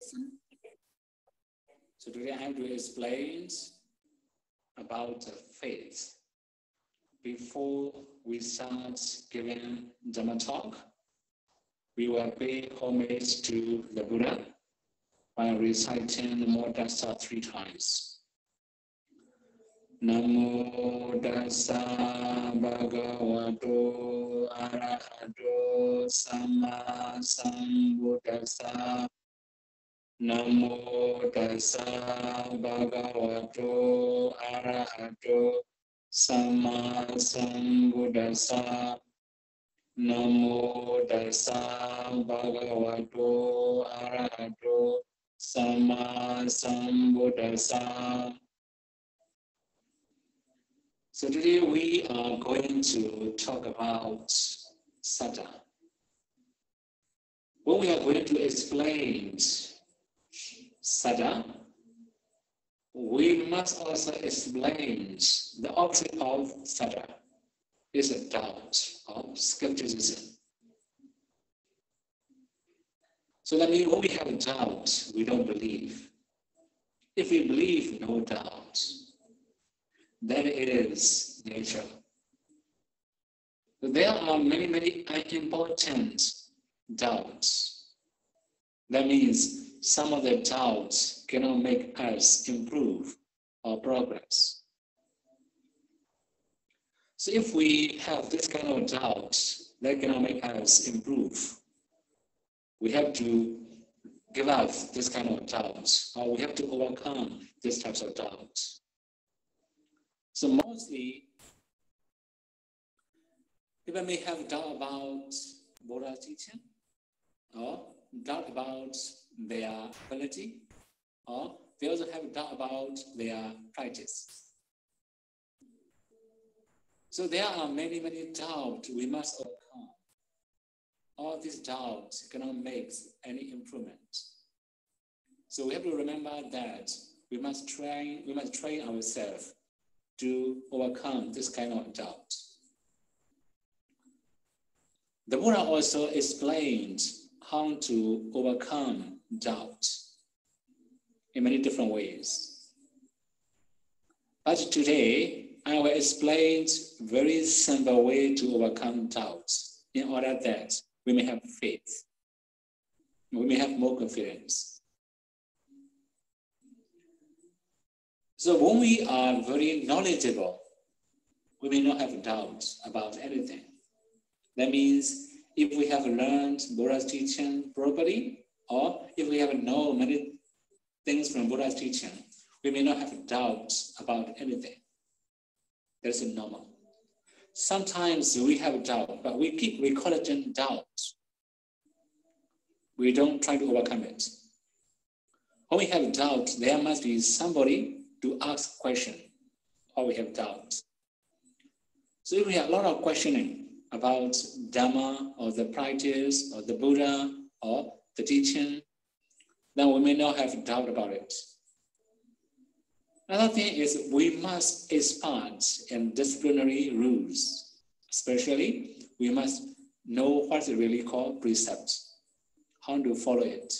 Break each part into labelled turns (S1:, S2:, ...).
S1: So today I have to explain about faith. Before we start giving Dhamma talk, we will pay homage to the Buddha by reciting the Modasa 3 times. Namo Tassa Bhagavato Arahato Samma Sambuddhassa. Namo Tassa Bhagavato Arahato Samma Sambuddhassa. Namo Tassa Bhagavato Arahato Samma Sambuddhassa. So today we are going to talk about Sada. When we are going to explain Sada, we must also explain the opposite of Sada. Is a doubt of skepticism. So that means when we have doubt, we don't believe. If we believe, no doubt, then it is nature. There are many unimportant doubts. That means some of the doubts cannot make us improve or progress. So if we have this kind of doubts that cannot make us improve, we have to give up this kind of doubts, or we have to overcome these types of doubts. So mostly, people may have doubt about Buddha's teaching, or doubt about their ability, or they also have doubt about their practice. So there are many doubts we must overcome. All these doubts cannot make any improvement. So we have to remember that we must train ourselves to overcome this kind of doubt. The Buddha also explained how to overcome doubt in many different ways. But today, I will explain a very simple way to overcome doubts in order that we may have faith. We may have more confidence. So when we are very knowledgeable, we may not have doubts about anything. That means if we have learned Buddha's teaching properly, or if we have known many things from Buddha's teaching, we may not have doubts about anything. That's normal. Sometimes we have doubt, but we keep recalling doubt. We don't try to overcome it. When we have doubt, there must be somebody to ask question, or we have doubt. So if we have a lot of questioning about Dhamma, or the practice, or the Buddha, or the teaching, then we may not have doubt about it. Another thing is we must expand in disciplinary rules. Especially, we must know what is really called precept, how to follow it.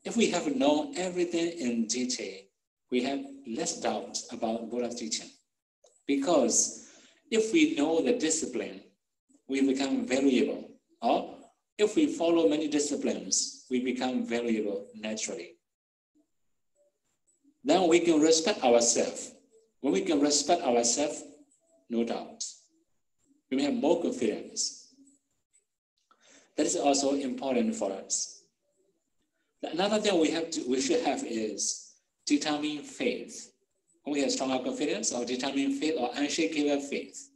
S1: If we have known everything in detail, we have less doubt about Buddha's teaching. Because if we know the discipline, we become variable. Or if we follow many disciplines, we become variable naturally. Then we can respect ourselves. When we can respect ourselves, no doubt, we may have more confidence. That is also important for us. Another thing we should have is determined faith. When we have stronger confidence or determined faith or unshakable faith,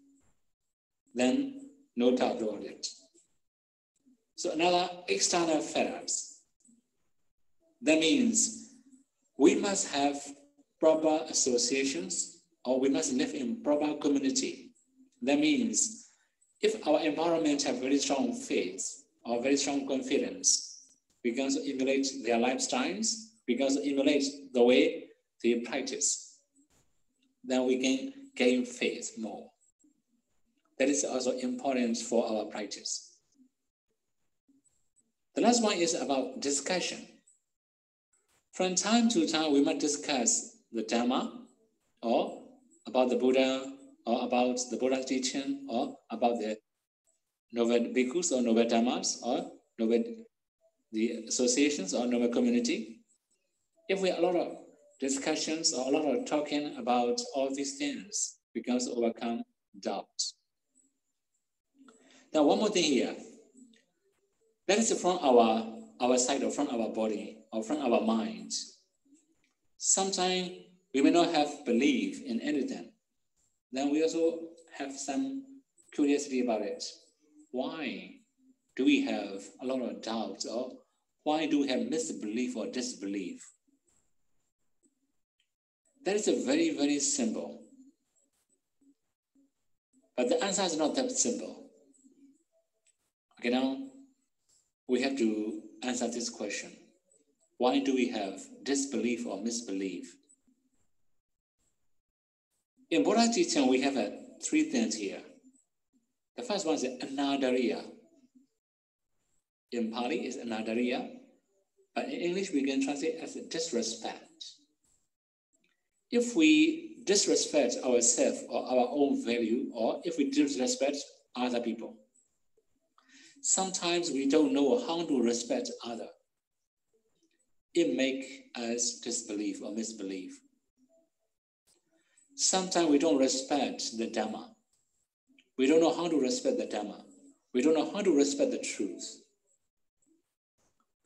S1: then no doubt about it. So another external factors. That means we must have proper associations, or we must live in proper community. That means if our environment have very strong faith or very strong confidence, we can also emulate their lifestyles, we can also emulate the way they practice, then we can gain faith more. That is also important for our practice. The last one is about discussion. From time to time, we might discuss the Dhamma, or about the Buddha, or about the Buddha's teaching, or about the noble bhikkhus or noble dhammas, or the associations or noble community. If we have a lot of discussions or a lot of talking about all these things, we can also overcome doubt. Now, one more thing here. That is from our side or from our body or from our mind. Sometimes we may not have belief in anything. Then we also have some curiosity about it. Why do we have a lot of doubt, or why do we have misbelief or disbelief? That is a very, very simple. But the answer is not that simple. Okay, now we have to answer this question. Why do we have disbelief or misbelief? In Buddha's teaching, we have three things here. The first one is anadariya. In Pali, it's anadariya, but in English, we can translate as disrespect. If we disrespect ourselves or our own value, or if we disrespect other people, sometimes we don't know how to respect others. It makes us disbelieve or misbelieve. Sometimes we don't respect the Dhamma. We don't know how to respect the Dhamma. We don't know how to respect the truth.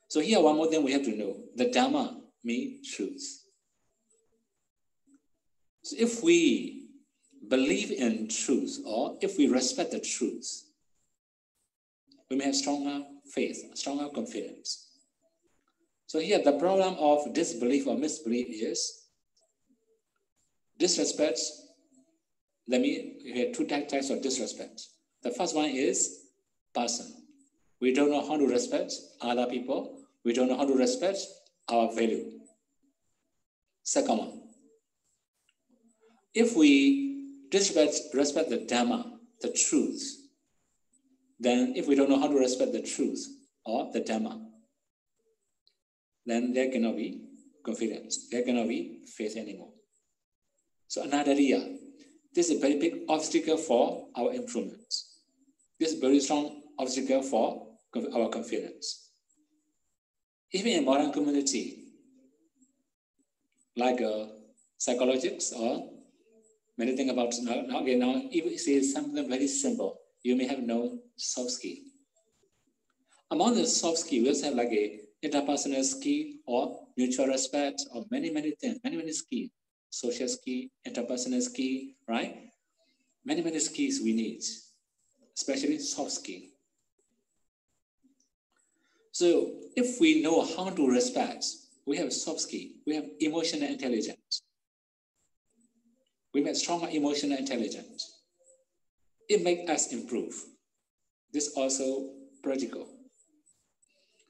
S1: So here, one more thing we have to know. The Dhamma means truth. So if we believe in truth, or if we respect the truth, we may have stronger faith, stronger confidence. So here, the problem of disbelief or misbelief is disrespect. Let me hear two types of disrespect. The first one is person. We don't know how to respect other people. We don't know how to respect our value. Second one, if we respect the Dhamma, the truth, then if we don't know how to respect the truth or the Dhamma, then there cannot be confidence. There cannot be faith anymore. So anadariya, this is a very big obstacle for our improvement. This is a very strong obstacle for our confidence. Even in modern community, like psychologists or many things about now, even say something very simple, you may have no soft skill. Among the soft skills, we also have like a interpersonal skill or mutual respect or many things, many skills. Social skill, interpersonal skill, right? Many skills we need, especially soft skill. So if we know how to respect, we have soft skill, we have emotional intelligence. We have stronger emotional intelligence. It makes us improve. This is also practical.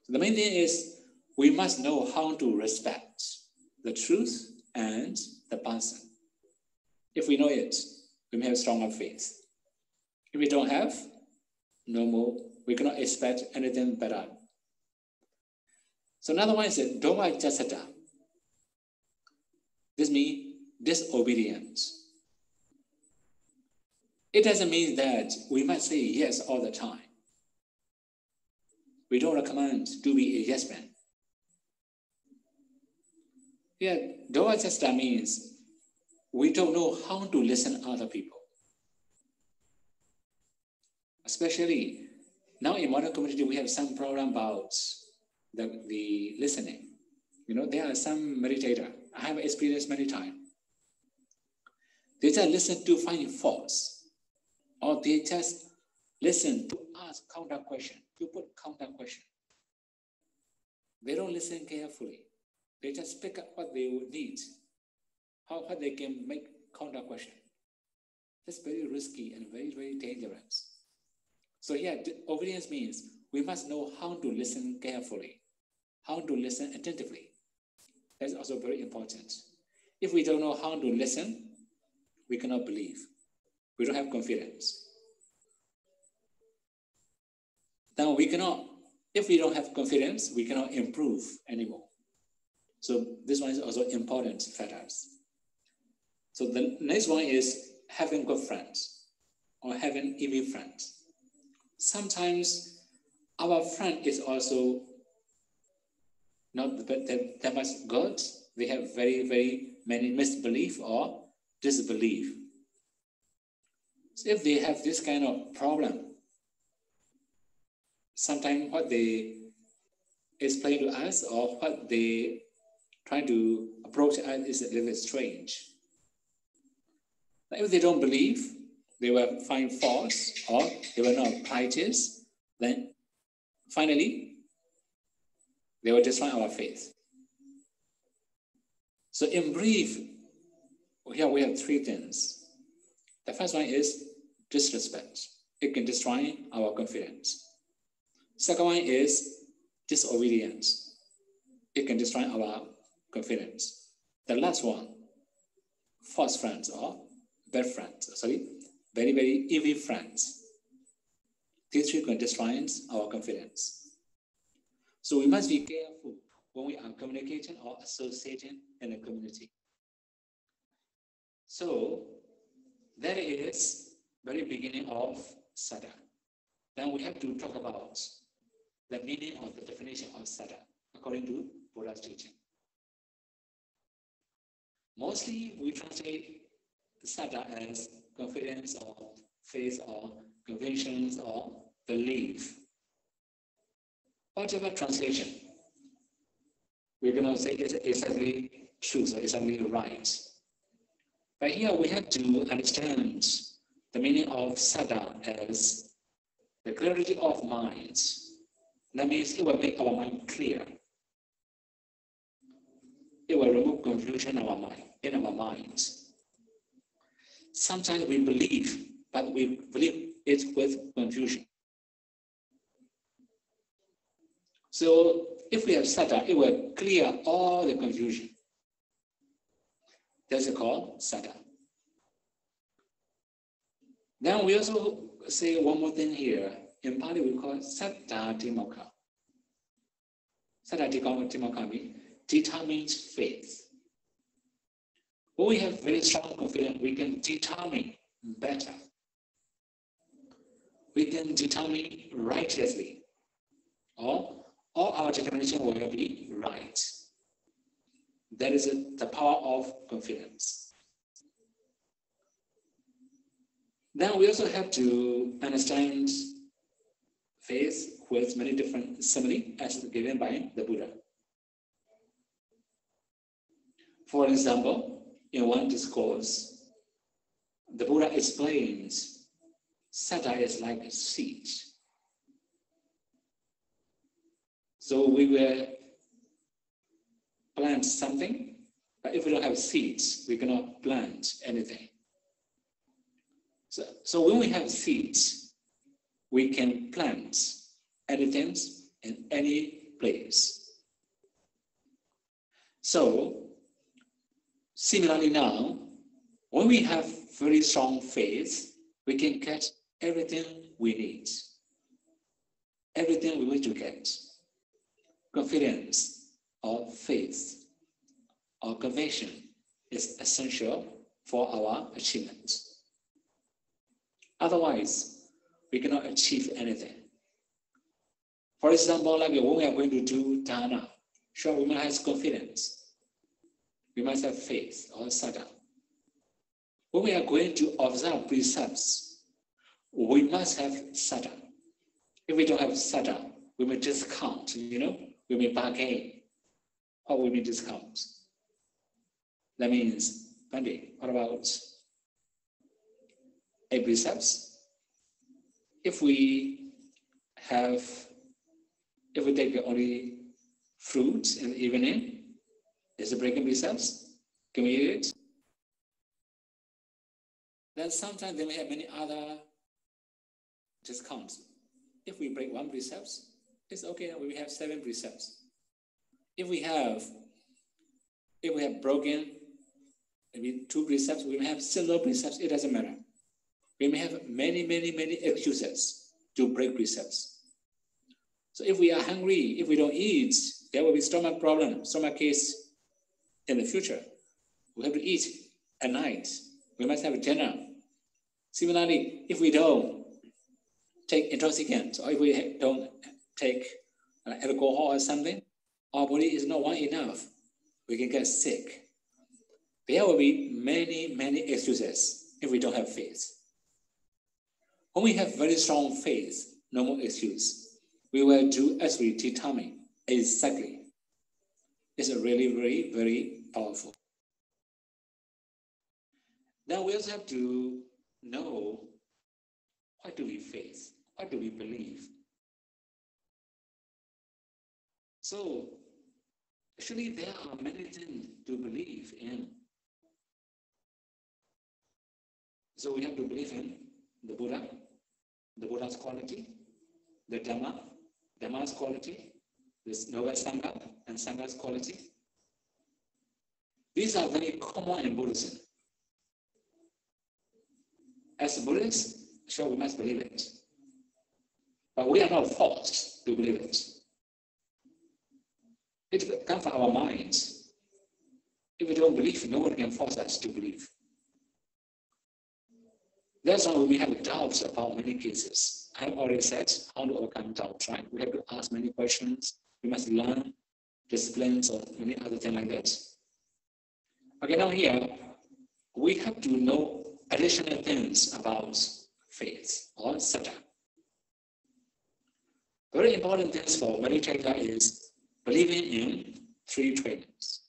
S1: So the main thing is we must know how to respect the truth and the person. If we know it, we may have stronger faith. If we don't have, no more. We cannot expect anything better. So another one is Dhamma Jasata. This means disobedience. It doesn't mean that we must say yes all the time. We don't recommend to be a yes man. Yeah, Dhamma Jasata means we don't know how to listen to other people. Especially now in modern community, we have some problem about the listening. You know, there are some meditators. I have experienced many times. They just listen to find faults, or they just listen to ask counter question, to put counter question. They don't listen carefully. They just pick up what they would need, how they can make counter question. That's very risky and very dangerous. So yeah, obedience means we must know how to listen carefully, how to listen attentively. That's also very important. If we don't know how to listen, we cannot believe. We don't have confidence. Then we cannot, if we don't have confidence, we cannot improve anymore. So this one is also important factors. So the next one is having good friends or having evil friends. Sometimes our friend is also not that much good. They have very, very many misbelief or disbelief. So if they have this kind of problem, sometimes what they explain to us or what they try to approach us is a little bit strange. If they don't believe, they will find faults or they will not practice, then finally, they will destroy our faith. So in brief, here we have three things. The first one is disrespect. It can destroy our confidence. Second one is disobedience. It can destroy our confidence. The last one, false friends or bad friends, very, very evil friends. These three can destroy our confidence. So we must be careful when we are communicating or associating in a community. So that is very beginning of Sada. Then we have to talk about the meaning of the definition of Sada according to Buddha's teaching. Mostly we translate Sada as confidence or faith or convictions or belief. Whatever translation, we're going to say it's exactly true, so exactly right. But here we have to understand the meaning of Sada as the clarity of mind. That means it will make our mind clear. It will remove confusion in our minds. Sometimes we believe, but we believe it with confusion. So if we have Sada, it will clear all the confusion. That's called Sada. Then we also say one more thing here. In Pali, we call it Saddha Timokha. Saddha Timokha means determined faith. When we have very strong confidence, we can determine better. We can determine righteously. Or all our determination will be right. That is the power of confidence. Then we also have to understand faith with many different simile as given by the Buddha. For example, in one discourse, the Buddha explains Sada is like a seed. So we will plant something, but if we don't have seeds, we cannot plant anything. So when we have seeds, we can plant anything in any place. So similarly now, when we have very strong faith, we can get everything we need, everything we wish to get. Confidence or faith or conviction is essential for our achievement. Otherwise, we cannot achieve anything. For example, like when we are going to do Dhamma, sure, we must have confidence. We must have faith or Sada. When we are going to observe precepts, we must have Sada. If we don't have Sada, we may discount, we may bargain, or we may discount. That means, Pandit, what about a precepts? If we take only fruits in the evening, is it breaking precepts? Can we eat it? Then sometimes they may have many other discounts. If we break one precepts, it's okay, we have 7 precepts. If we have broken maybe 2 precepts, we may have still no precepts, it doesn't matter. We may have many excuses to break precepts. So if we are hungry, if we don't eat, there will be stomach problem, stomach case, in the future. We have to eat at night. We must have dinner. Similarly, if we don't take intoxicants, or if we don't take alcohol or something, our body is not warm enough. We can get sick. There will be many, many excuses if we don't have faith. When we have very strong faith, no more excuse. We will do as we determine exactly. It's really, very, very powerful. Now we also have to know, what do we faith? What do we believe? So, actually, there are many things to believe in. So we have to believe in the Buddha, the Buddha's quality, the Dhamma, Dhamma's quality, this Noble Sangha and Sangha's quality. These are very common in Buddhism. As Buddhists, sure, we must believe it. But we are not forced to believe it. It comes from our minds. If we don't believe, nobody can force us to believe. That's why we have doubts about many cases. I have already said how to overcome doubt, right? We have to ask many questions. We must learn disciplines or many other things like that. Okay, now here, we have to know additional things about faith or saddha. Very important things for meditator is believing in 3 trainings.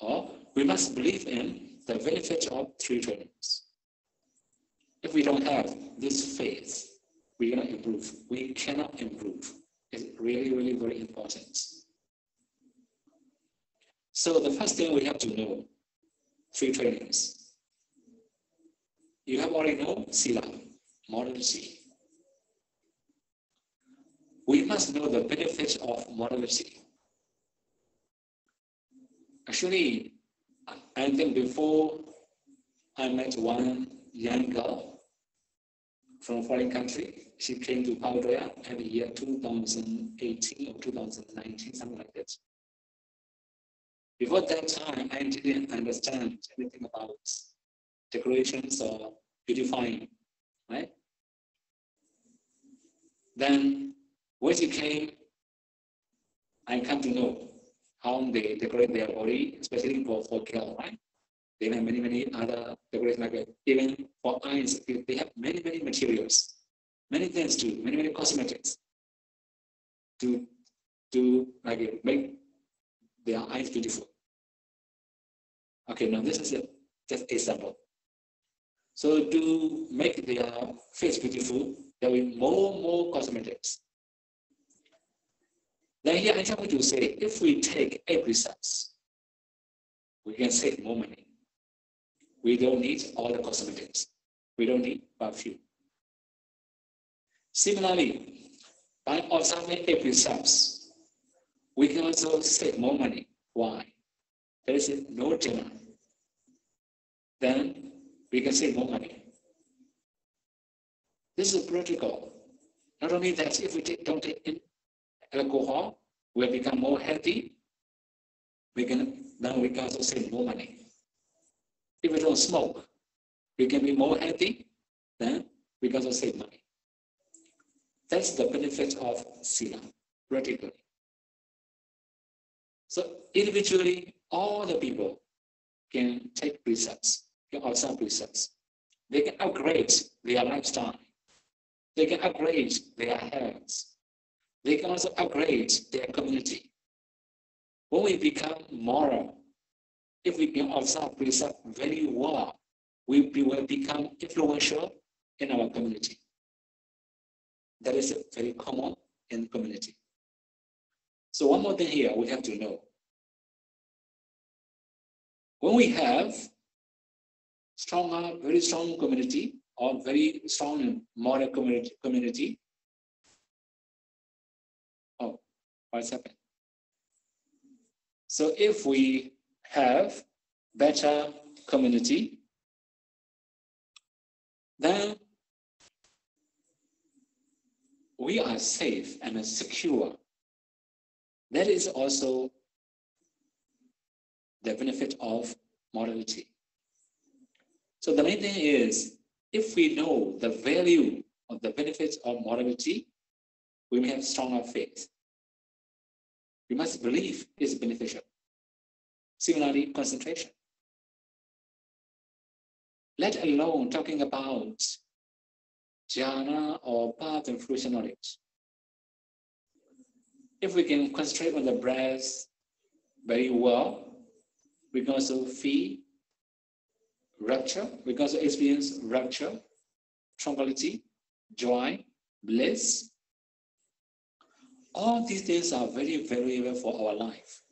S1: Or we must believe in the benefit of 3 trainings. If we don't have this faith, we cannot improve. We cannot improve. It's really, really very important. So the first thing we have to know, 3 trainings. You have already known sila, morality. We must know the benefits of morality. Actually, I think before I met one young girl from a foreign country. She came to Paudaya in the year 2018 or 2019, something like that. Before that time, I didn't understand anything about decorations or beautifying, right? Then when she came, I come to know how they decorate their body, especially for girls, right? They have many other decorations like that. Even for eyes, they have many materials, many things to do, many cosmetics to like make their eyes beautiful. Okay, now this is just a example. So to make their face beautiful, there will be more cosmetics. Then here I want to say, if we take 8 precepts, we can save more money. We don't need all the cosmetics. We don't need perfume. Similarly, by observing 8 precepts, we can also save more money. Why? There is no dinner. Then we can save more money. This is practical. Not only that, if we don't take alcohol, we'll become more healthy. Then we can also save more money. If we don't smoke, we can be more healthy, then we can also save money. That's the benefit of sila, practically. So individually, all the people can take precepts, can observe precepts. They can upgrade their lifestyle. They can upgrade their health. They can also upgrade their community. When we become moral, if we can observe precept very well, we will become influential in our community. That is very common in the community. So one more thing here we have to know. When we have very strong community or very strong moral community, oh, what's happened? So if we have better community, then we are safe and secure. That is also the benefit of morality. So the main thing is, if we know the value of the benefits of morality, we may have stronger faith. We must believe it's beneficial. Similarly, concentration. Let alone talking about jhana or path and fruition knowledge. If we can concentrate on the breath very well, we can also feel rapture, we can also experience rapture, tranquility, joy, bliss. All these things are very valuable for our life.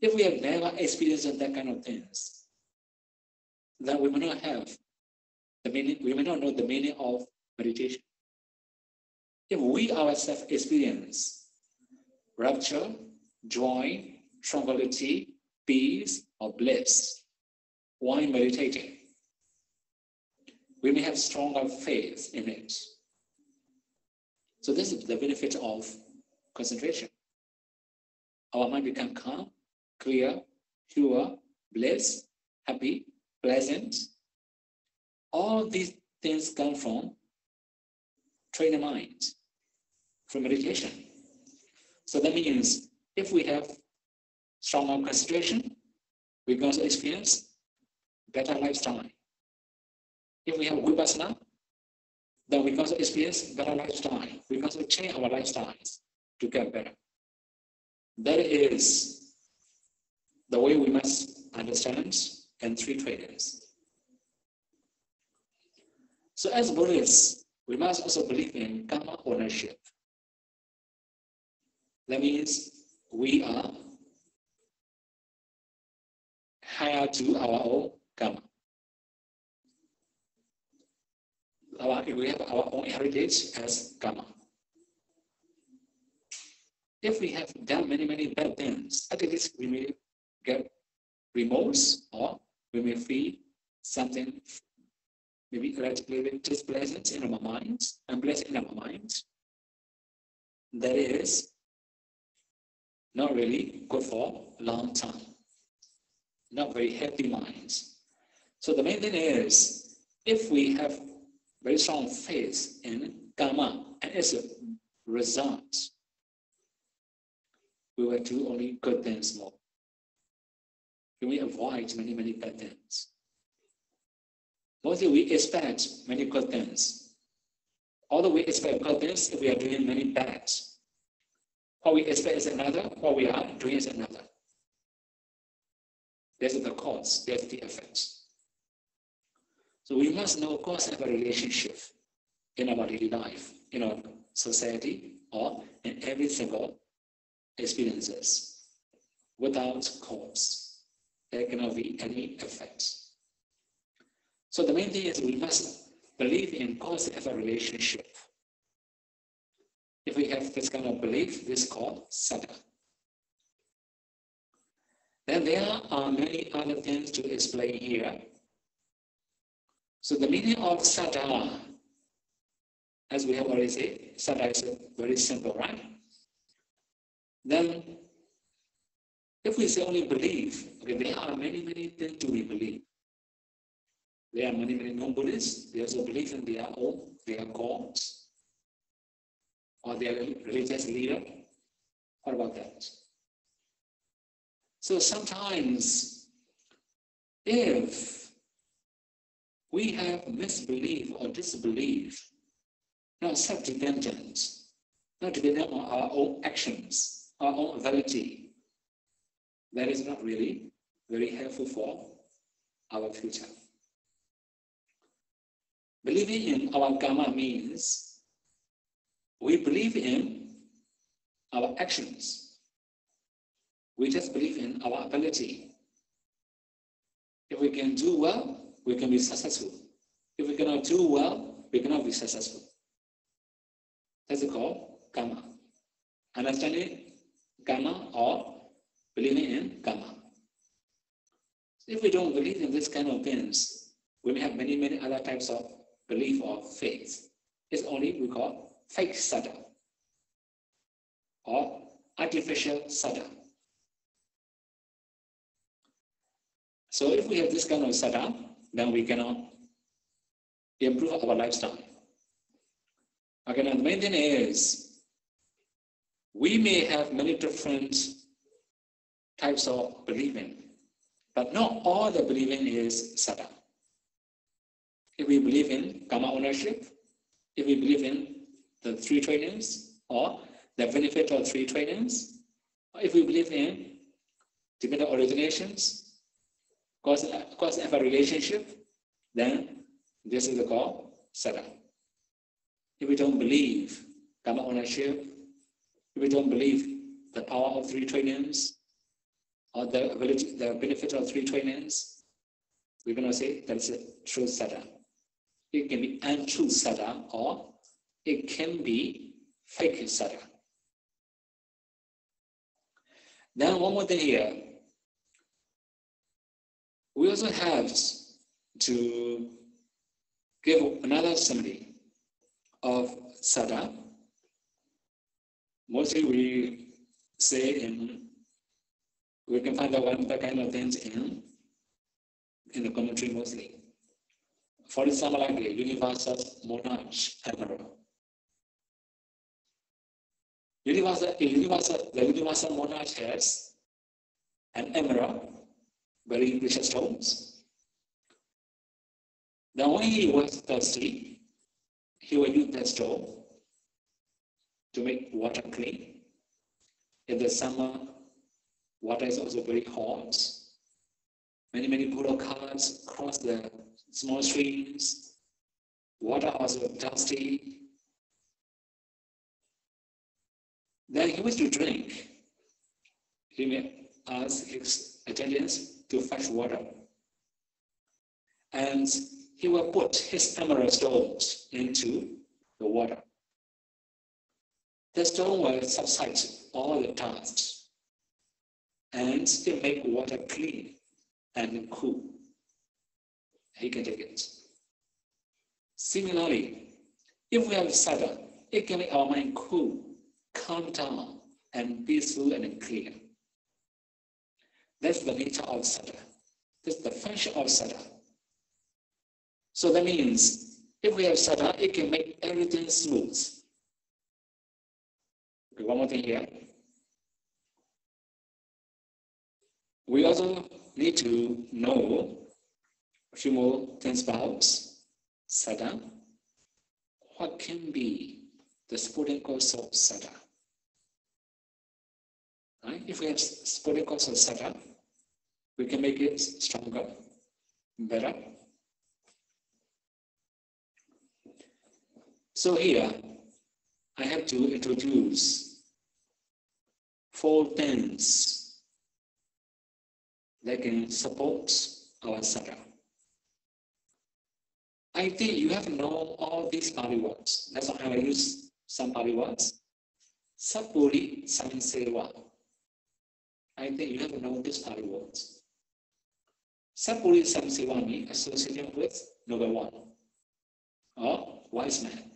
S1: If we have never experienced that kind of things, then we may not have the meaning, we may not know the meaning of meditation. If we ourselves experience rapture, joy, tranquility, peace, or bliss while meditating, we may have stronger faith in it. So this is the benefit of concentration. Our mind becomes calm, clear, pure, bliss, happy, pleasant. All these things come from training the mind, from meditation. So that means if we have stronger concentration, we can also experience better lifestyle. If we have vipassana, then we can also experience better lifestyle. We can also change our lifestyles to get better. That is the way we must understand and treat traders. So as Buddhists, we must also believe in karma ownership. That means we are higher to our own karma. We have our own heritage as karma. If we have done many bad things, at least we may get remorse, or we may feel something maybe relatively displeasant in our minds, unpleasant in our minds. That is not really good for long term, not very healthy minds. So the main thing is, if we have very strong faith in karma and its results, we will do only good things more. We will avoid many bad things. Mostly we expect many good things. Although we expect good things, if we are doing many bad, what we expect is another, what we are doing is another. There's the cause, there's the effect. So we must know cause and relationship in our daily life, in our society, or in every single experiences. Without cause, there cannot be any effect. So the main thing is we must believe in cause and effect relationship. If we have this kind of belief, this is called Sayadaw. Then there are many other things to explain here. So the meaning of Sayadaw, as we have already said, Sayadaw is very simple, right? Then, if we say only believe, okay, there are many things to be believed. There are many non-Buddhists, they also believe in their gods, or their religious leader. What about that? So sometimes, if we have misbelief or disbelief, not self-dependent, not dependent on our own actions, our own ability, that is not really very helpful for our future. Believing in our karma means we believe in our actions. We just believe in our ability. If we can do well, we can be successful. If we cannot do well, we cannot be successful. That's called karma. Understanding karma or believing in karma. If we don't believe in this kind of things, we may have many other types of belief or faith. It's only we call fake Sayadaw or artificial Sayadaw. So if we have this kind of setup, then we cannot improve our lifestyle. Okay, now the main thing is, we may have many different types of believing, but not all the believing is setup. If we believe in karma ownership, if we believe in the three trainings or the benefit of three trainings, or if we believe in dependent originations, cause effect relationship, then this is called setup. If we don't believe karma ownership, if we don't believe the power of three trainings or the benefit of three trainings, we're going to say that's a true setup. It can be untrue setup or it can be fake setup. Then one more thing here. We also have to give another summary of setup. Mostly we say we can find out that kind of things in the commentary mostly. For example, like the universal monarch emperor. The universal monarch has an emerald, very precious stones. Then when he was thirsty, he would use that stone to make water clean. In the summer, water is also very hot. Many poodle carts cross the small streams. Water also dusty. Then he was to drink. He may ask his attendants to fetch water. And he will put his emerald stones into the water. The stone will subside all the dust and still make water clean and cool. He can take it. Similarly, if we have sadhana, it can make our mind cool, calm down, and peaceful and clear. That's the nature of sadhana. That's the function of sadhana. So that means if we have sadhana, it can make everything smooth. Okay, one more thing here. We also need to know a few more things about sadhana. What can be the supporting cause of sadhana? Right? If we have supporting cause of sadhana, we can make it stronger, better. So here, I have to introduce 4 things that can support our sadhana. I think you have to know all these Pali words. That's why I will use some Pali words. Sapuri Samsewa. I think you have to know these Pali words. Sapuri Samsewa means associated with number 1, or wise man.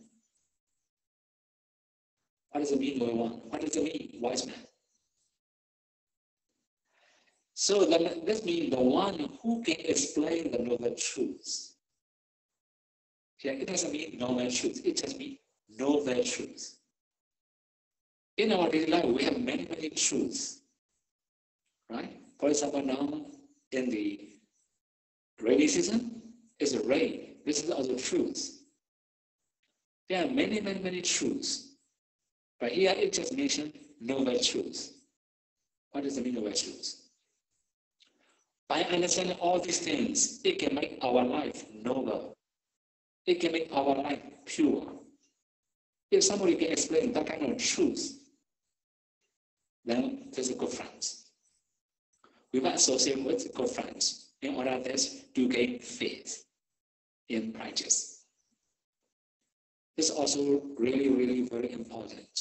S1: What does it mean, number 1? What does it mean, wise man? So that means the one who can explain the noble truths. Here, it doesn't mean noble truth. It just means noble truth. In our daily life, we have many truths, right? For example, now in the rainy season, it's a rain. This is also truth. There are many truths, but here it just mentioned noble truth. What does it mean, noble truth? By understanding all these things, it can make our life noble. It can make our life pure. If somebody can explain that kind of truth, then there's a good friends. We must associate with good friends in order to gain faith in practice. This is also really very important.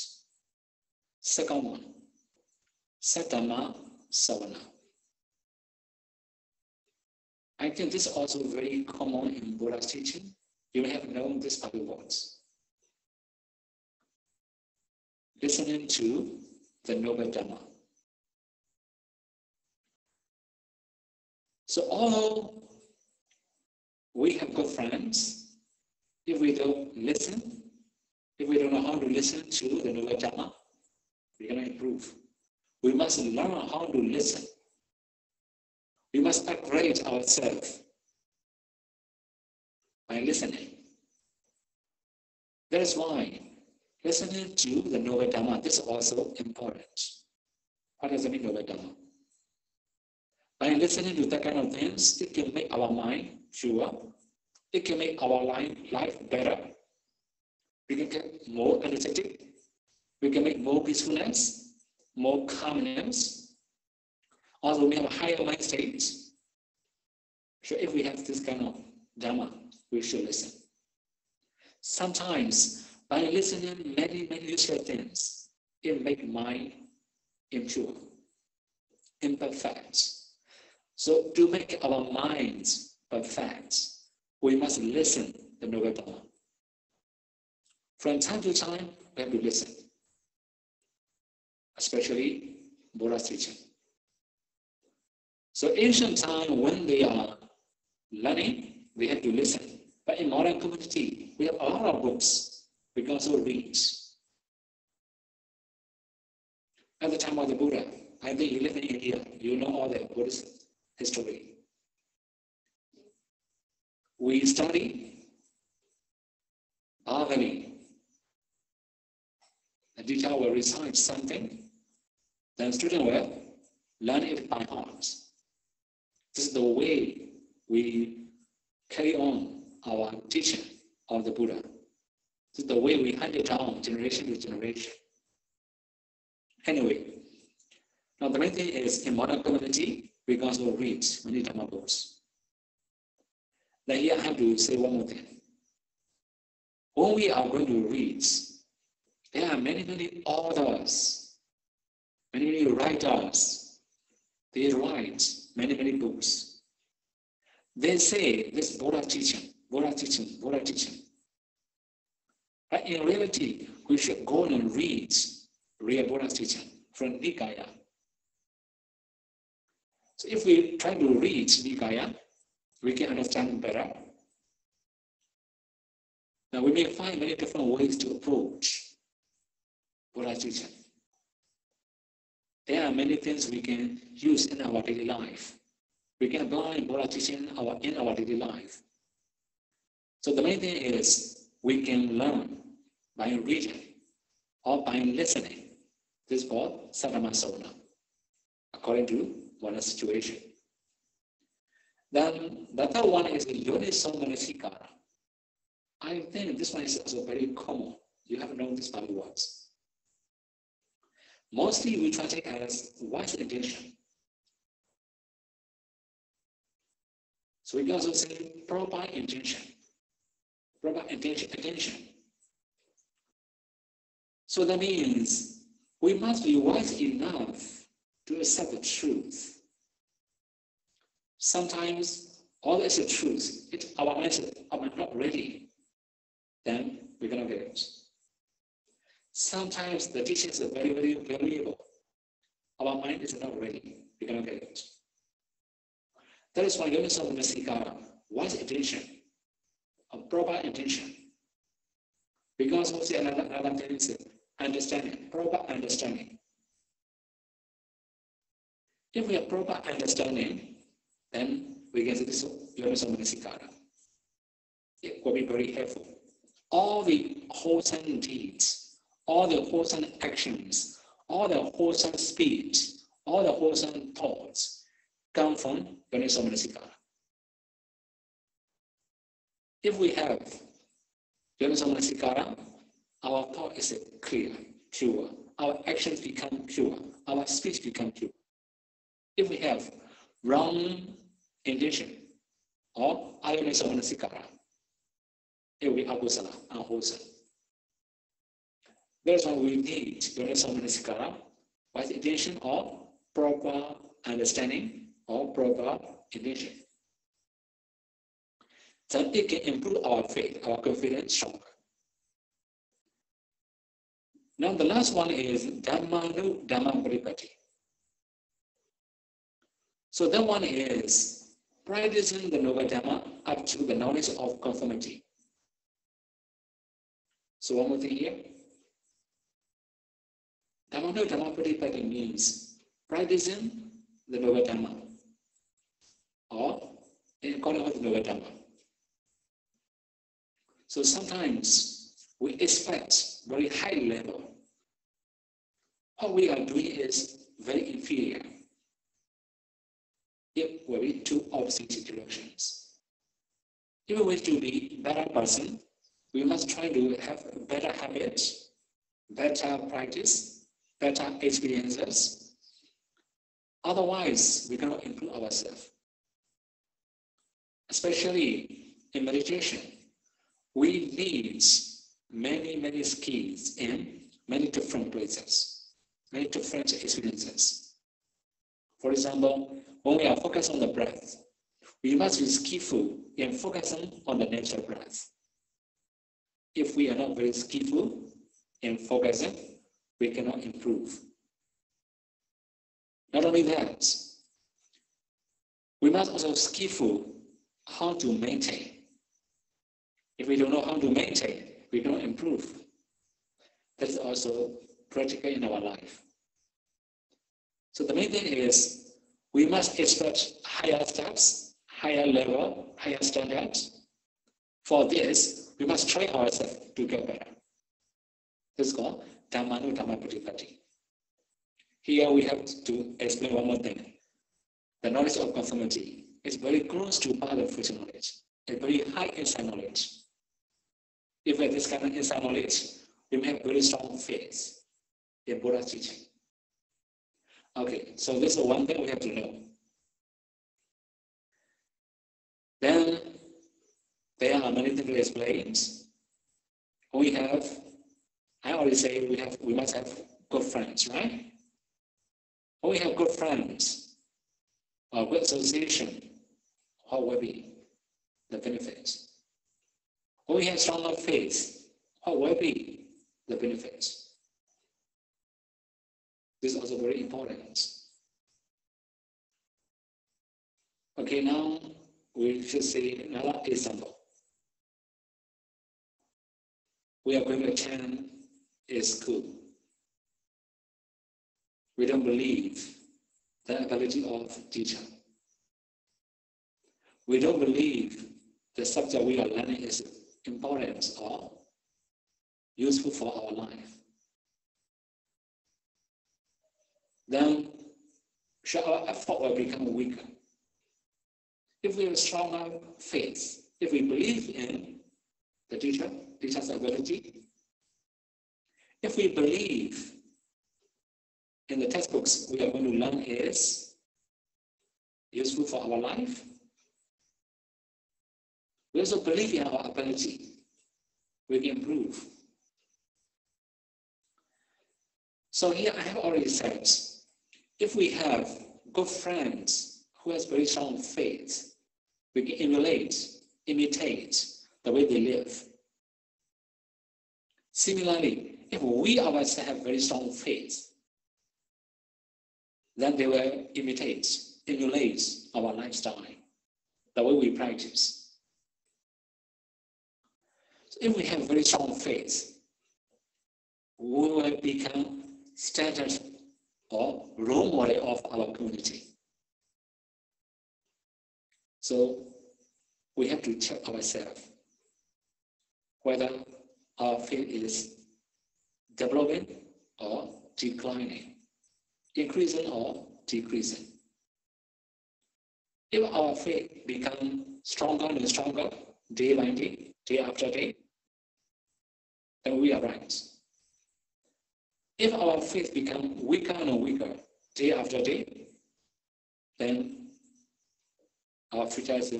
S1: Second one, Saddhamma Savana. I think this is also very common in Buddha's teaching. You may have known these Pali words. Listening to the noble Dhamma. So although we have good friends, if we don't listen, if we don't know how to listen to the noble Dhamma, we cannot improve. We must learn how to listen. We must upgrade ourselves by listening. That is why listening to the noble Dhamma is also important. What does it mean, noble Dhamma? By listening to that kind of things, it can make our mind pure. It can make our life better. We can get more energetic. We can make more peacefulness, more calmness. Also, we have a higher mind state. So if we have this kind of Dhamma, we should listen. Sometimes, by listening many useful things, it makes mind impure, imperfect. So to make our minds perfect, we must listen to the noble Dhamma. From time to time, we have to listen, especially Buddha's teaching. So ancient time, when they are learning, they have to listen. But in modern community, we have a lot of books. We can also read. At the time of the Buddha, I think you live in India, you know all the Buddhist history. We study verbally. The teacher will recite something, then student will learn it by heart. This is the way we carry on our teaching of the Buddha. This is the way we hand it down generation to generation. Anyway, now the main thing is in modern community, we can also read many Dhamma books. Now here I have to say one more thing. When we are going to read, there are many authors, many writers. They write many books. They say this Buddha teaching. But in reality, we should go and read real Buddha's teaching from Nikaya. So if we try to read Nikaya, we can understand better. Now we may find many different ways to approach Buddha's teaching. There are many things we can use in our daily life. We can apply Buddha's teaching in our daily life. So the main thing is we can learn by reading or by listening. This is called Sadhammasona, according to one's situation. Then the third one is Yoniso Manasikara. I think this one is also very common. You have known this Pali words. Mostly we translate as wise intention. So we can also say proper intention. Proper intention. So that means we must be wise enough to accept the truth. Sometimes all is the truth. Our minds are not ready. Then we're going to get it. Sometimes the teachings are very valuable. Our mind is not ready. We're going to get it. That is why Yoniso Manasikara, wise intention, a proper intention. Because also another thing is understanding, proper understanding. If we have proper understanding, then we can say this Yoniso Manasikara. It will be very helpful. All the wholesome deeds, all the wholesome actions, all the wholesome speech, all the wholesome thoughts come from Yoniso Manasikara. If we have Yoniso Manasikara, our thought is clear, pure. Our actions become pure. Our speech becomes pure. If we have wrong intention or Yoniso Manasikara, it will be akusala, unwholesome. That's why we need Yoniso Manasikara, wise intention or proper understanding or proper intention. Then it can improve our faith, our confidence stronger. Now the last one is Dhamma Paripatti. So that one is practicing the Noble Dhamma up to the knowledge of conformity. So one more thing here. Dhamma no Dhamma Pratipatti means practicing the Noble Dhamma, or in accordance with the Noble Dhamma. So sometimes we expect very high level. What we are doing is very inferior if we're in two opposite directions. If we wish to be a better person, we must try to have better habits, better practice, better experiences. Otherwise, we cannot improve ourselves. Especially in meditation, we need many skills in many different places, many different experiences. For example, when we are focused on the breath, we must be skillful in focusing on the natural breath. If we are not very skillful in focusing, we cannot improve. Not only that, we must also be skillful how to maintain. If we don't know how to maintain, we cannot improve. That is also practical in our life. So the main thing is we must expect higher steps, higher level, higher standards. For this, we must try ourselves to get better. This is called Dhamma no Dhamma Pratipatti. Here we have to explain one more thing. The knowledge of conformity is very close to Pada fruit knowledge, a very high insight knowledge. If we have this kind of insight knowledge, we may have very strong faith in Buddha's teaching. Okay, so this is one thing we have to know. Then there are many things to explain. I already say we must have good friends, right? When we have good friends or good association, what will be the benefits? When we have stronger faith, what will be the benefits? This is also very important. Okay, now we should say another example. We are going to attend a school. We don't believe the ability of teacher. We don't believe the subject we are learning is important or useful for our life. Then our effort will become weaker. If we have stronger faith, if we believe in the teacher's ability, if we believe in the textbooks we are going to learn is useful for our life, we also believe in our ability, we can improve. So here I have already said, if we have good friends who has very strong faith, we can imitate the way they live. Similarly, if we ourselves have very strong faith, then they will emulate our lifestyle, the way we practice. So if we have very strong faith, we will become standard or role model of our community. So we have to check ourselves whether our faith is developing or declining, increasing or decreasing. If our faith becomes stronger and stronger day by day, day after day, then we are right. If our faith becomes weaker and weaker day after day, then our future is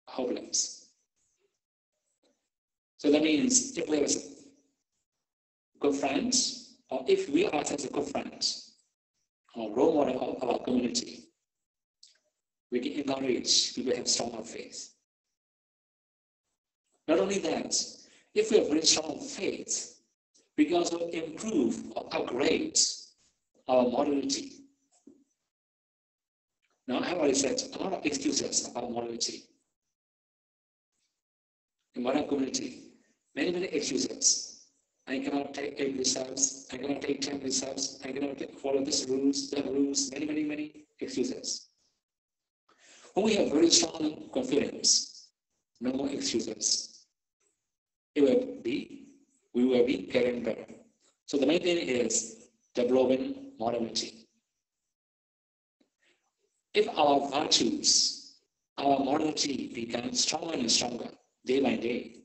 S1: hopeless. So that means if we have good friends, or if we are as good friends, or role model of our community, we can encourage people to have stronger faith. Not only that, if we have very strong faith, we can also improve or upgrade our morality. Now, I already said a lot of excuses about morality. In modern community, many excuses. I cannot take 8 results, I cannot take 10 results, I cannot follow this rules, that rules, many excuses. When we have very strong confidence, no more excuses. We will be getting better. So the main thing is developing morality. If our virtues, our morality becomes stronger and stronger day by day,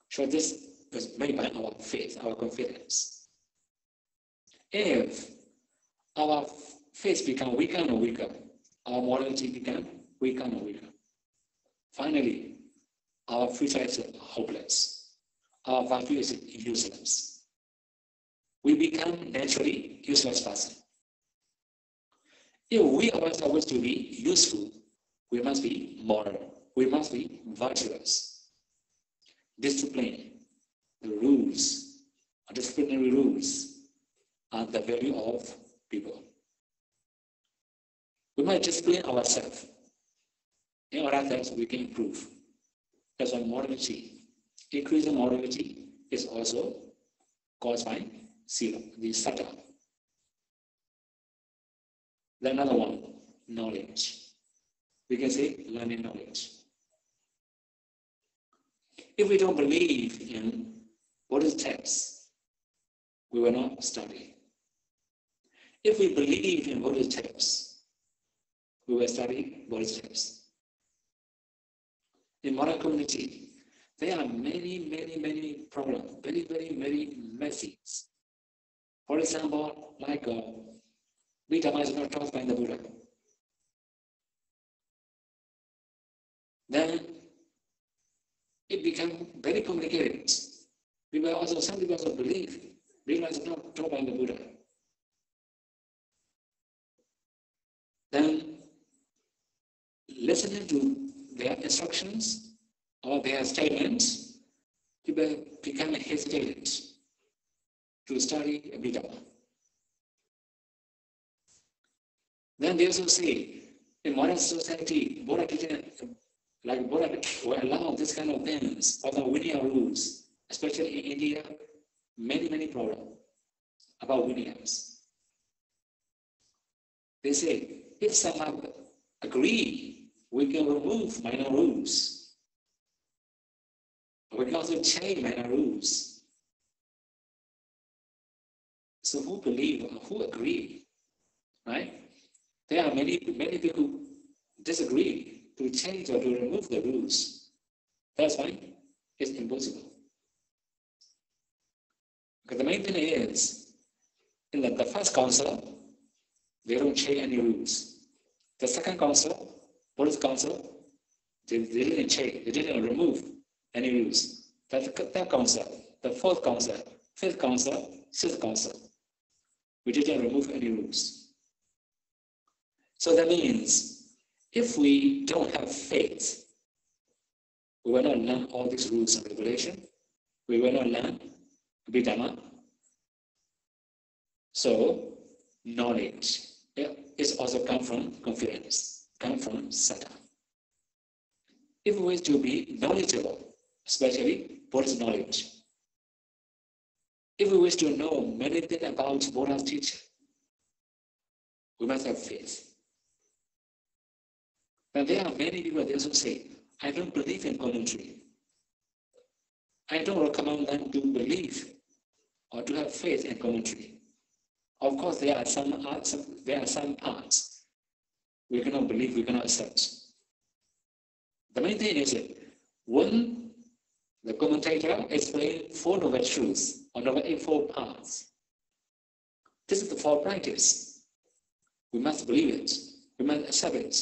S1: so this is made by our faith, our confidence. If our faith becomes weaker and weaker, our morality becomes weaker and weaker. Finally, our future is hopeless. Our virtue is useless. We become naturally useless person. If we ourselves wish to be useful, we must be moral. We must be virtuous. Discipline, the rules, disciplinary rules, are the value of people. We must discipline ourselves in order that we can improve. That's why morality, increasing morality is also caused by the Sayadaw. Then another one, knowledge. We can say learning knowledge. If we don't believe in Buddhist texts, we will not study. If we believe in Buddhist texts, we will study Buddhist texts. In modern community, there are many problems, very methods. For example, like Dhamma is not taught by the Buddha. Then it becomes very complicated. Some people also believe Dhamma is not taught by the Buddha. Then listening to their instructions or their statements, people become hesitant to study Dhamma. Then they also say, in modern society, Buddha will allow this kind of things, although Vinaya rules, especially in India, many problems about Vinayas. They say, if someone agree, we can remove minor rules. We can also change minor rules. So who believe or who agree, right? There are many people who disagree to change or to remove the rules. That's why it's impossible. Because the main thing is, in the first council, they don't change any rules. The second council, Buddhist council, they didn't change, they didn't remove any rules. The third council, the fourth council, fifth council, sixth council, we didn't remove any rules. So that means, if we don't have faith, we will not learn all these rules and regulations. We will not learn Dhamma. So, knowledge is also come from confidence, come from Sayadaw. If we wish to be knowledgeable, especially Buddhist knowledge, if we wish to know many things about Buddha's teaching, we must have faith. But there are many people that also say, I don't believe in commentary. I don't recommend them to believe or to have faith in commentary. Of course, there are some parts we cannot believe, we cannot accept. The main thing is that when the commentator explains 4 noble truths or noble eightfold paths, this is the 4 practice. We must believe it. We must accept it.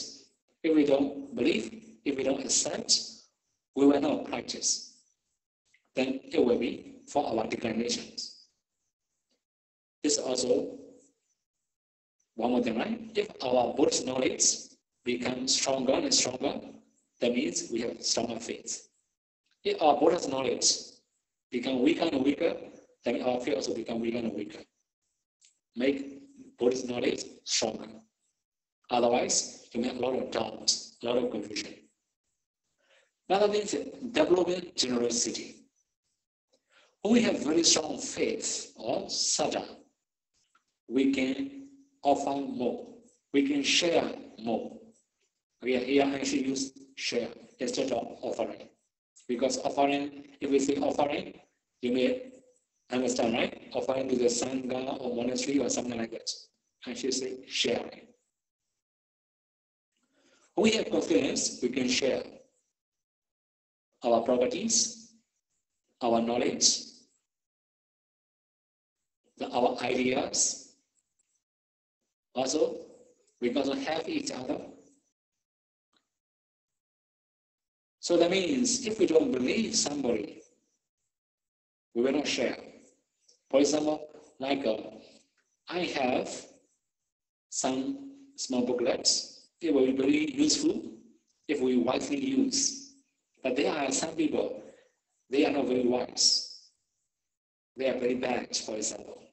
S1: If we don't believe, if we don't accept, we will not practice. Then it will be for our declinations. This is also one more thing, right? If our Buddhist knowledge becomes stronger and stronger, that means we have stronger faith. If our Buddhist knowledge becomes weaker and weaker, then our faith also becomes weaker and weaker. Make Buddhist knowledge stronger. Otherwise, you may have a lot of doubt, a lot of confusion. Another thing is developing generosity. When we have very strong faith or sada, we can offer more. We can share more. Here I should use share instead of offering. Because offering, if we say offering, you may understand, right? Offering to the Sangha or monastery or something like that. I should say sharing. When we have confidence, we can share our properties, our knowledge, our ideas. Also, we can also help each other. So that means if we don't believe somebody, we will not share. For example, like I have some small booklets. They will be very useful if we wisely use. But there are some people, they are not very wise. They are very bad, for example.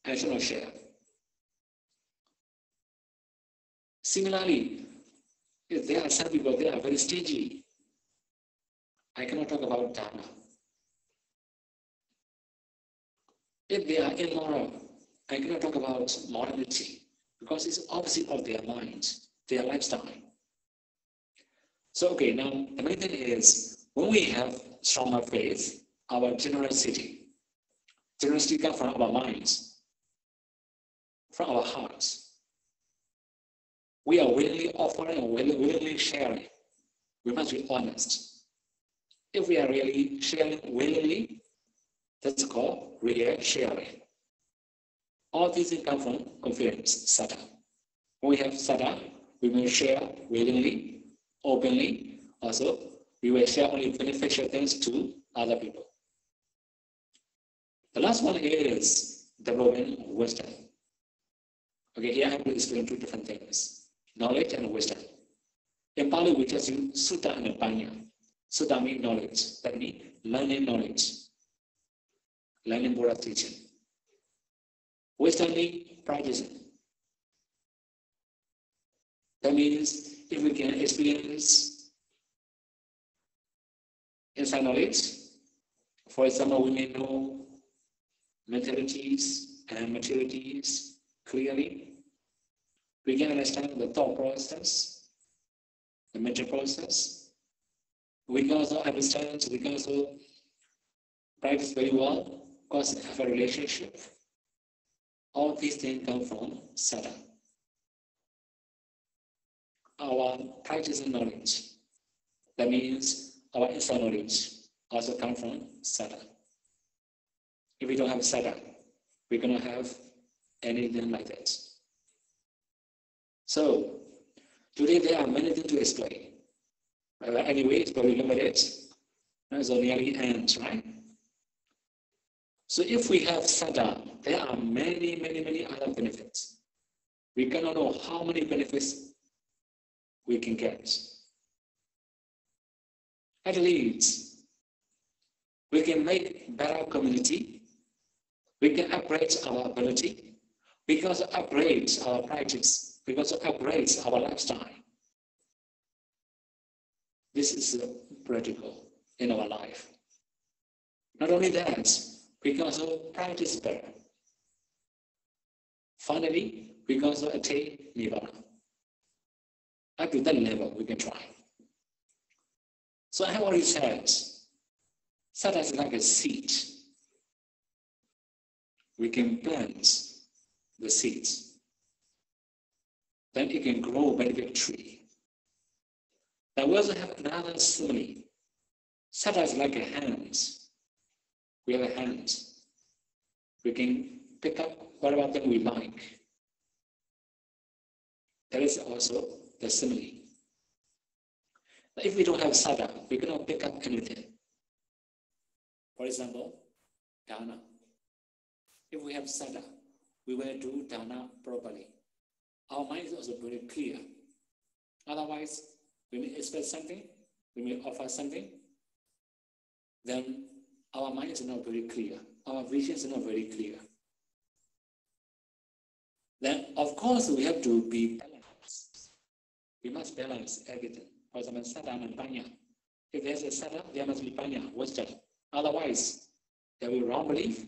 S1: I should not share. Similarly, if there are some people, they are very stingy. I cannot talk about Dhamma. If they are immoral, I cannot talk about morality because it's opposite of their mind, their lifestyle. So, okay, now the main thing is when we have stronger faith, our generosity comes from our minds, from our hearts. We are willingly offering and willingly sharing. We must be honest. If we are really sharing willingly, that's called real sharing. All these things come from confidence, sada. When we have sada, we will share willingly, openly. Also, we will share only beneficial things to other people. The last one is developing wisdom. Okay, here I have to explain two different things: knowledge and wisdom. In Pali, we just use sutta and panya. Sutta means knowledge. That means learning knowledge, learning Buddha's teaching. Wisdom means practicing. That means if we can experience inside knowledge, for example, we may know mentalities and materialities clearly. We can understand the thought process, the mental process. We can also understand, we can also practice very well, because we have a relationship. All these things come from sada. Our practicing knowledge, that means our inside knowledge, also comes from sada. If we don't have sada, we cannot have anything like that. So, today there are many things to explain. But anyway, it's very limited. So nearly ends, right? So if we have sada, there are many other benefits. We cannot know how many benefits we can get. At least, we can make better community. We can upgrade our ability. We can also upgrade our practice. We can also upgrade our lifestyle. This is practical in our life. Not only that, we can also practice better. Finally, we can also attain Nibbana. Up to that level, we can try. So I have already said, sada is like a seed. We can plant the seeds. Then it can grow by the tree. Now we also have another simile. Sada is like a hand. We have a hand. We can pick up whatever thing we like. That is also the simile. But if we don't have sada, we cannot pick up anything. For example, dana. If we have sada, we will do dana properly. Our mind is also very clear. Otherwise, we may expect something, we may offer something, then our mind is not very clear. Our vision is not very clear. Then, of course, we have to be balanced. We must balance everything. For example, Saddha and Panya. If there's a Saddha, there must be Panya, wisdom. Otherwise, there will be wrong belief,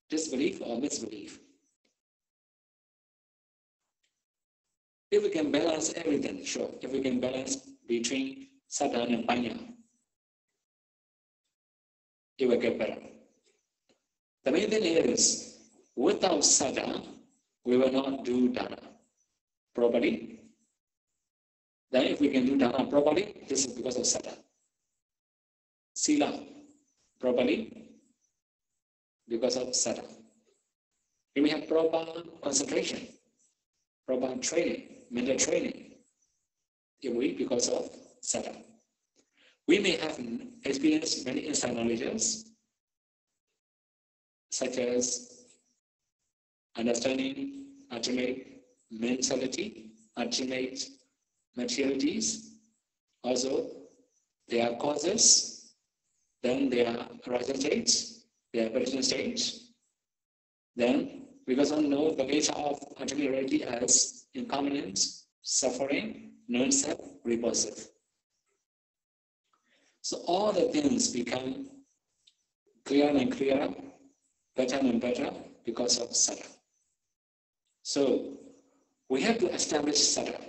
S1: disbelief, or misbelief. If we can balance everything, sure. If we can balance between Saddha and Panya, it will get better. The main thing is, without Saddha, we will not do Dhamma properly. Then if we can do Dhamma properly, this is because of Saddha. Sila properly, because of Saddha. We may have proper concentration, proper training, mental training, because of Saddha. We may have experienced many inside knowledges, such as understanding ultimate mentality, ultimate materialities. Also, there are causes, then there are arising states, there are production states. Then we also know the nature of ultimate reality as impermanence, suffering, non-self, repulsive. So all the things become clearer and clearer, better and better because of Saddha. So we have to establish Saddha.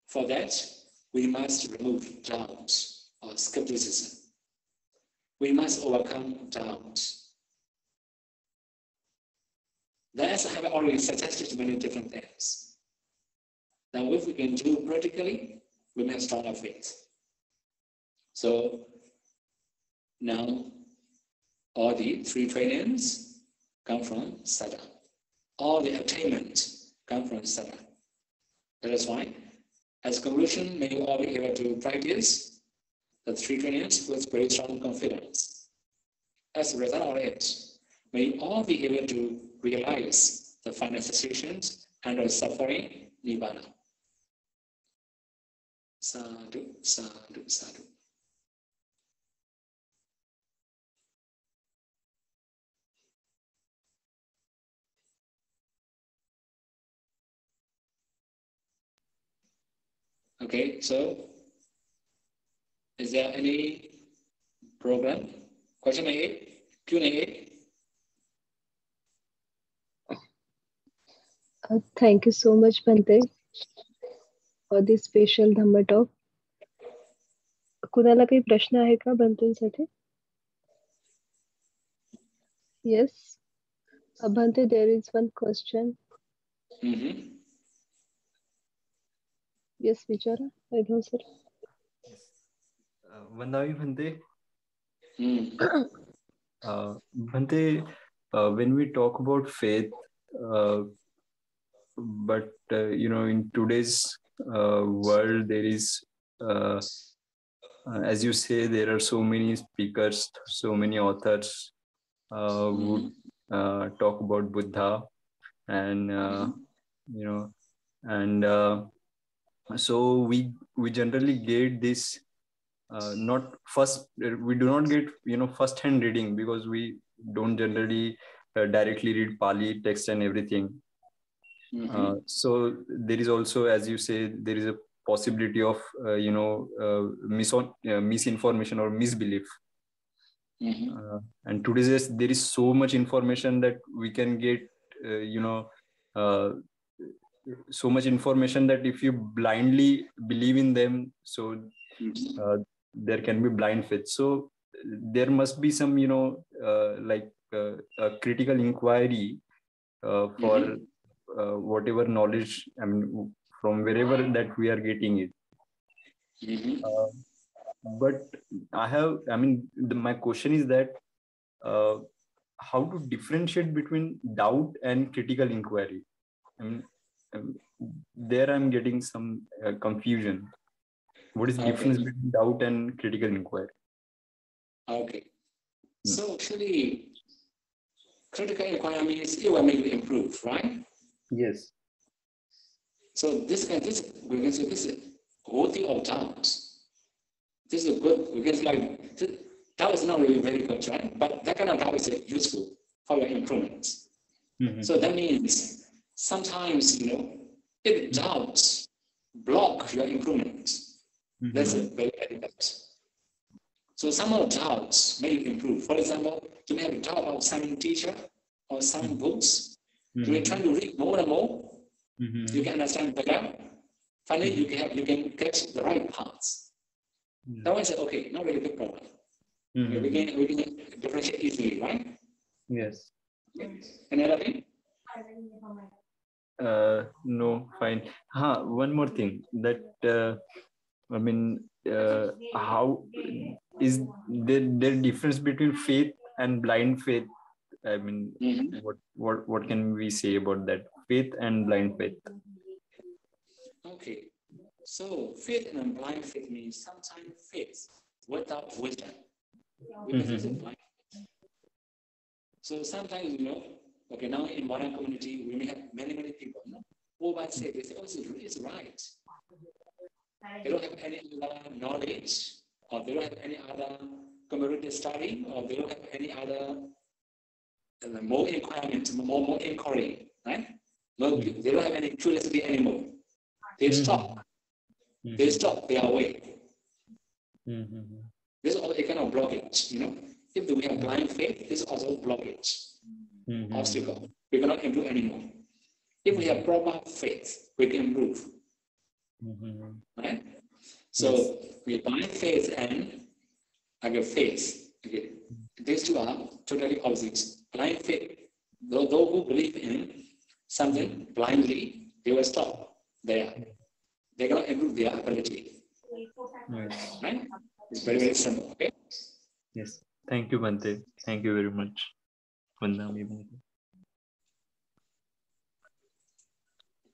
S1: For that, we must remove doubts or skepticism. We must overcome doubts. That's I have already suggested many different things. Now, if we can do practically, we may have stronger faith. So now, all the three trainings come from Saddha. All the attainments come from Saddha. That is why, as conclusion, may you all be able to practice the three trainings with very strong confidence. As a result of it, may you all be able to realize the final cessations and the suffering Nibbana. Sadhu, sadhu, sadhu. Okay, so is there any problem? Question 8, Q&A?
S2: Thank you so much, Bhante, for this special Dhamma talk. कुणाला काही प्रश्न आहे का बंतेसाठी? Yes. Bhante, there is one question. Yes, Vichara. I know, sir.
S3: Yes. Vandavi Bhante. Bhante, when we talk about faith, but in today's world, there is, as you say, there are so many speakers, so many authors who talk about Buddha, and so we generally get this. Not first, we do not get first-hand reading, because we don't generally directly read Pali text and everything. So there is also, as you say, there is a possibility of misinformation or misbelief. And today's there is so much information that we can get so much information that if you blindly believe in them, so there can be blind faith. So there must be some a critical inquiry for whatever knowledge, I mean, from wherever that we are getting it. But my question is that how to differentiate between doubt and critical inquiry? I mean, there I'm getting some confusion. What is the difference between doubt and critical inquiry?
S1: Okay. So actually, critical inquiry means it will make you improve, right?
S3: Yes.
S1: So we can say this is worthy of doubt. This is good. We can say like doubt is not really very good, right? But that kind of doubt is useful for your improvements. So that means sometimes If doubts block your improvement, that's very difficult. So some of the doubts may improve. For example, you may have a doubt about some teacher or some books. You are trying to read more and more. You can understand better. Finally, you can catch the right parts. Now I say, okay, not really big problem. Okay, we can differentiate easily, right?
S3: Yes.
S1: Any other thing?
S3: No, fine. One more thing that I mean, how is there difference between faith and blind faith? I mean, what can we say about that? Faith and blind faith.
S1: Okay. So faith and blind faith means sometimes faith without wisdom. Because it's a blind faith. So sometimes, okay, now in modern community, we may have many people, who might say, they say, oh, it's right. They don't have any other knowledge, or they don't have any other community study, or they don't have any other more requirement, more inquiry, right? No, they don't have any curiosity anymore. They stop. They stop their way. This is also a kind of blockage, If we have blind faith, this is also blockage, obstacle. We cannot improve anymore. If we have proper faith, we can improve. Right? So we blind faith and faith. Okay. These two are totally opposites. Blind faith, those who believe in something blindly, they will stop there. They cannot improve their ability. Right? It's very, very simple. Okay?
S3: Yes. Thank you, Bhante. Thank you very much. Vandami Bhante.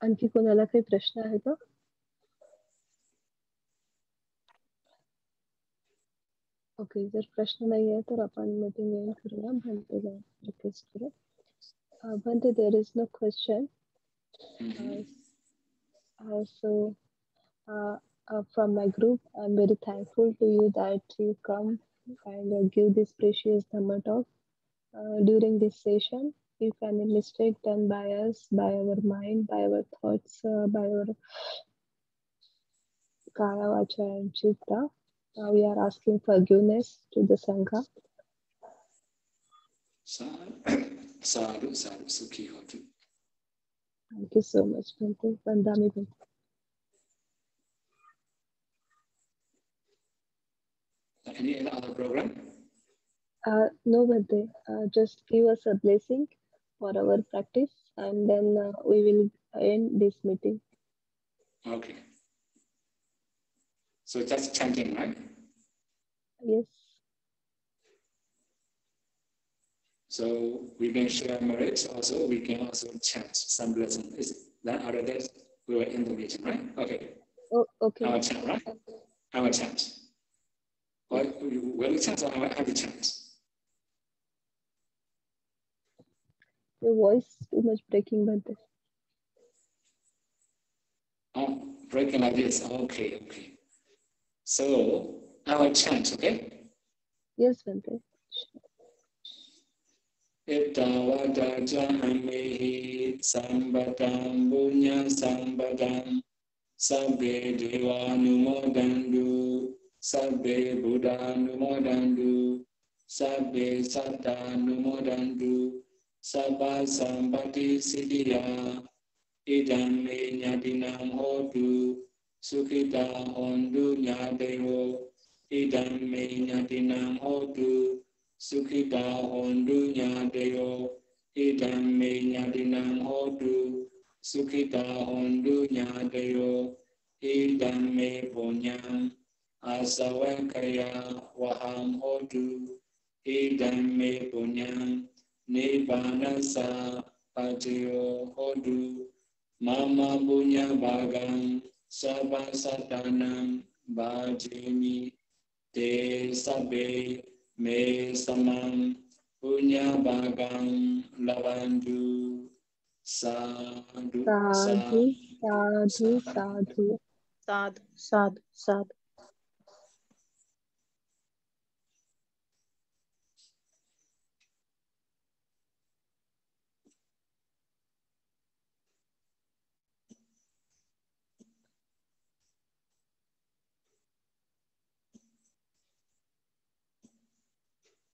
S2: आणखी कोणाला काही प्रश्न आहे का? Okay, जर प्रश्न नाही आहे तर आपण मीटिंग एंड करूया. भंतेला रिक्वेस्ट करू. Bhante, there is no question. From my group, I'm very thankful to you that you come and give this precious Dhamma talk. During this session, if any mistake done by us, by our mind, by our thoughts, by our Kaya, Vacha and Chitta, we are asking forgiveness to the Sangha.
S1: Sadhu, Sukhi Hotu.
S2: Thank you so much, Bhante. Vandami Bhante.
S1: Any other program?
S2: No, Bhante. Just give us a blessing for our practice and then we will end this meeting.
S1: Okay. So just chanting, right?
S2: Yes.
S1: So we can share merits also. We can also chant some blessings. Then after that, we will end the meeting, right? Okay.
S2: Oh, okay.
S1: I will chant, right? I will chant. Or will you chant or I will chant?
S2: Your voice is too much breaking, Bhante.
S1: Oh, breaking like this. Okay. So I will chant, okay?
S2: Yes, Bhante.
S1: Ittavada jahamehi sambatam bunya sambatam sabbe devanumodandu sabbe buddhanumodandu sabbe sattanumodandu sabba sambati siddhya idam me nyadinam hotu sukhita hondu nyadevo idam me nyadinam hotu Sukhita hondu nyadeyo, idam me nyadinam hotu. Sukhita hondu nyadeyo, idam me punyam. Asawakaya waham hotu, idam me punyam. Nibbanasa pajayo hotu. Mama punya bagam, sabba satanam bhajami. Te sabbe me samam punya bagam lavandu sadhu
S2: Sadhu, sadhu, sadhu.
S4: Sadhu, sadhu, sadhu.